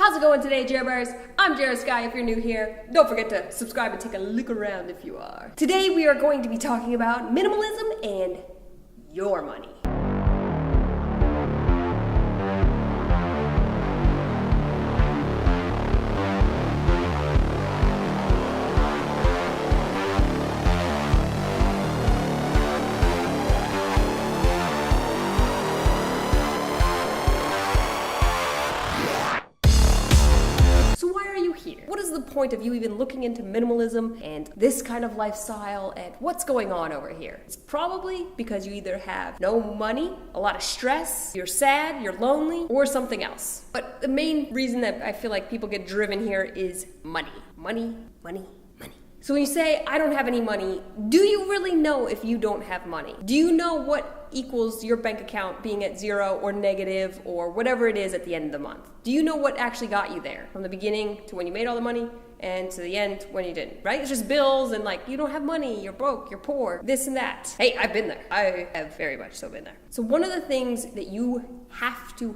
How's it going today, Jera? I'm Jera Sky if you're new here. Don't forget to subscribe and take a look around if you are. Today we are going to be talking about minimalism and your money. What is the point of you even looking into minimalism and this kind of lifestyle and what's going on over here? It's probably because you either have no money, a lot of stress, you're sad, you're lonely, or something else. But the main reason that I feel like people get driven here is money. Money, money, money. So when you say, I don't have any money, do you really know if you don't have money? Do you know what equals your bank account being at zero or negative or whatever it is at the end of the month? Do you know what actually got you there? From the beginning to when you made all the money and to the end when you didn't, right? It's just bills and like, you don't have money, you're broke, you're poor, this and that. Hey, I've been there. I have very much so been there. So one of the things that you have to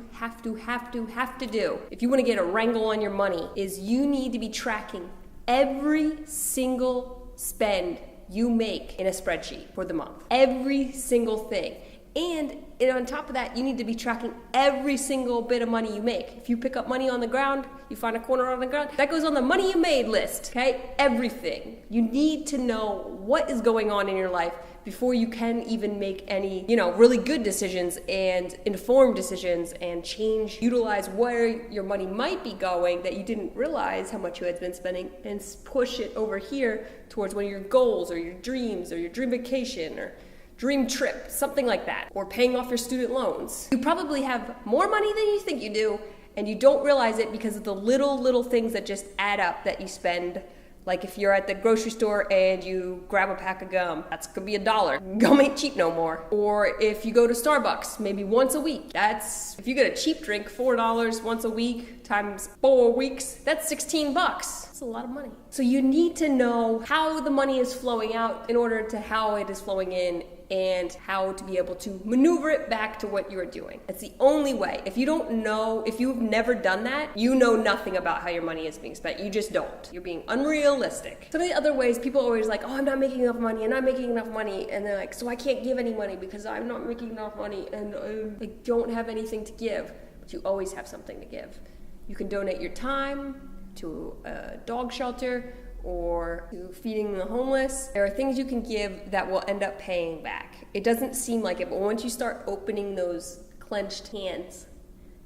do if you want to get a wrangle on your money is you need to be tracking every single spend you make in a spreadsheet for the month. Every single thing. And on top of that, you need to be tracking every single bit of money you make. If you pick up money on the ground, you find a corner on the ground, that goes on the money you made list, okay? Everything. You need to know what is going on in your life before you can even make any, really good decisions and informed decisions and utilize where your money might be going that you didn't realize how much you had been spending and push it over here towards one of your goals or your dreams or your dream vacation or dream trip, something like that, or paying off your student loans. You probably have more money than you think you do, and you don't realize it because of the little things that just add up that you spend. Like if you're at the grocery store and you grab a pack of gum, that's gonna be $1. Gum ain't cheap no more. Or if you go to Starbucks, maybe once a week, if you get a cheap drink, $4 once a week times 4 weeks, that's $16. That's a lot of money. So you need to know how the money is flowing out in order to how it is flowing in and how to be able to maneuver it back to what you're doing. It's the only way. If you don't know, if you've never done that, you know nothing about how your money is being spent. You just don't. You're being unrealistic. Some of the other ways, people are always like, oh, I'm not making enough money, and I'm making enough money, and they're like, so I can't give any money because I'm not making enough money, and I don't have anything to give. But you always have something to give. You can donate your time to a dog shelter, or to feeding the homeless. There are things you can give that will end up paying back. It doesn't seem like it, but once you start opening those clenched hands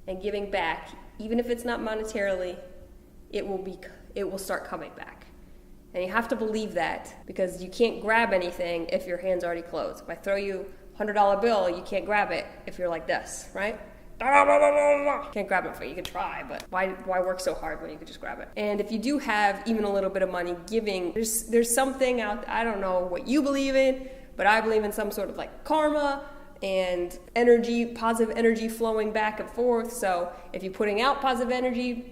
and giving back, even if it's not monetarily, it will start coming back. And you have to believe that because you can't grab anything if your hand's already closed. If I throw you a $100 bill, you can't grab it if you're like this, right? Can't grab it for you. You can try, but why work so hard when you could just grab it? And if you do have even a little bit of money, giving, there's something out, I don't know what you believe in, but I believe in some sort of like karma and energy, positive energy flowing back and forth. So if you're putting out positive energy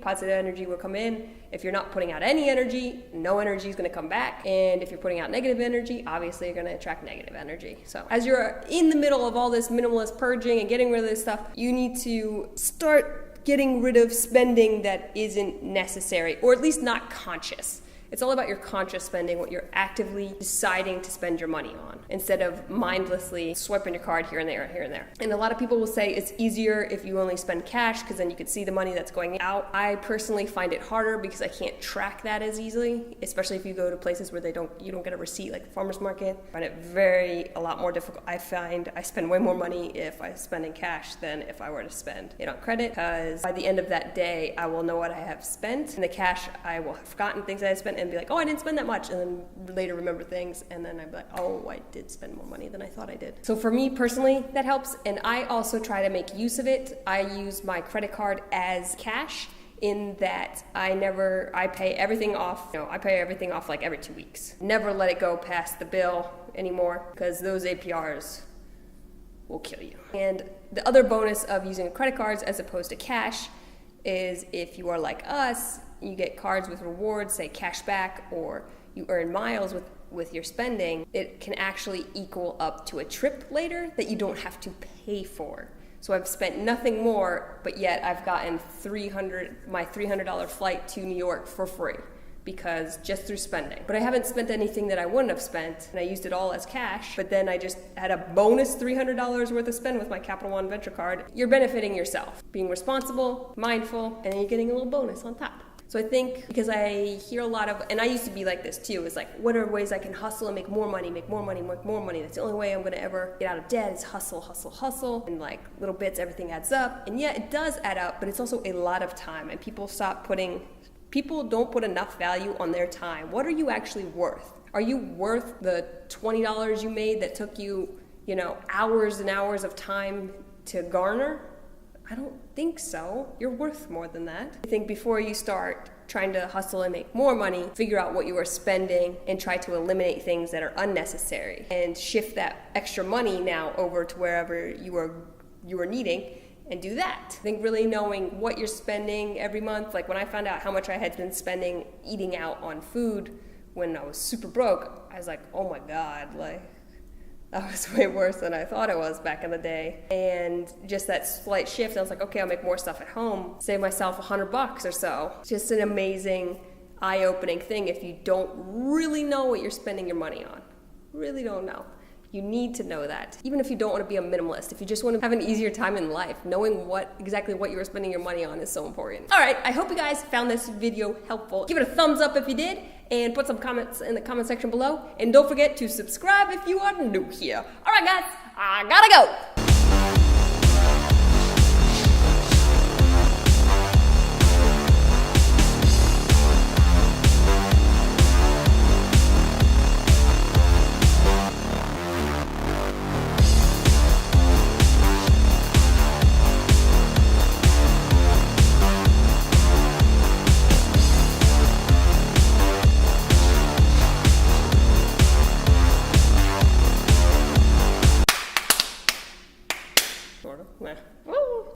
will come in. If you're not putting out any energy, no energy is going to come back. And if you're putting out negative energy, obviously you're going to attract negative energy. So as you're in the middle of all this minimalist purging and getting rid of this stuff, you need to start getting rid of spending that isn't necessary, or at least not conscious. It's all about your conscious spending, what you're actively deciding to spend your money on, instead of mindlessly swiping your card here and there, here and there. And a lot of people will say it's easier if you only spend cash because then you can see the money that's going out. I personally find it harder because I can't track that as easily, especially if you go to places where you don't get a receipt, like the farmer's market. I find it a lot more difficult. I find I spend way more money if I spend in cash than if I were to spend it on credit, because by the end of that day, I will know what I have spent. In the cash, I will have forgotten things I had spent and be like, oh, I didn't spend that much, and then later remember things, and then I'd be like, oh, I did spend more money than I thought I did. So for me personally, that helps, and I also try to make use of it. I use my credit card as cash in that I pay everything off. I pay everything off like every 2 weeks. Never let it go past the bill anymore, because those APRs will kill you. And the other bonus of using credit cards as opposed to cash is if you are like us, you get cards with rewards, say cash back, or you earn miles with your spending, it can actually equal up to a trip later that you don't have to pay for. So I've spent nothing more, but yet I've gotten my $300 flight to New York for free, because just through spending. But I haven't spent anything that I wouldn't have spent, and I used it all as cash, but then I just had a bonus $300 worth of spend with my Capital One Venture card. You're benefiting yourself, being responsible, mindful, and then you're getting a little bonus on top. So I think, because I hear a lot of, and I used to be like this too, is like, what are ways I can hustle and make more money, make more money, make more money? That's the only way I'm gonna ever get out of debt, is hustle, hustle, hustle. And like little bits, everything adds up. And yeah, it does add up, but it's also a lot of time. And people don't put enough value on their time. What are you actually worth? Are you worth the $20 you made that took you, hours and hours of time to garner? I don't think so. You're worth more than that. I think before you start trying to hustle and make more money, figure out what you are spending and try to eliminate things that are unnecessary and shift that extra money now over to wherever you are needing, and do that. I think really knowing what you're spending every month. Like when I found out how much I had been spending eating out on food when I was super broke, I was like, oh my God, like that was way worse than I thought it was back in the day. And just that slight shift, I was like, okay, I'll make more stuff at home, save myself $100 or so. It's just an amazing, eye-opening thing if you don't really know what you're spending your money on. Really don't know. You need to know that. Even if you don't want to be a minimalist, if you just want to have an easier time in life, knowing exactly what you are spending your money on is so important. All right, I hope you guys found this video helpful. Give it a thumbs up if you did, and put some comments in the comment section below. And don't forget to subscribe if you are new here. All right, guys, I gotta go. Woo!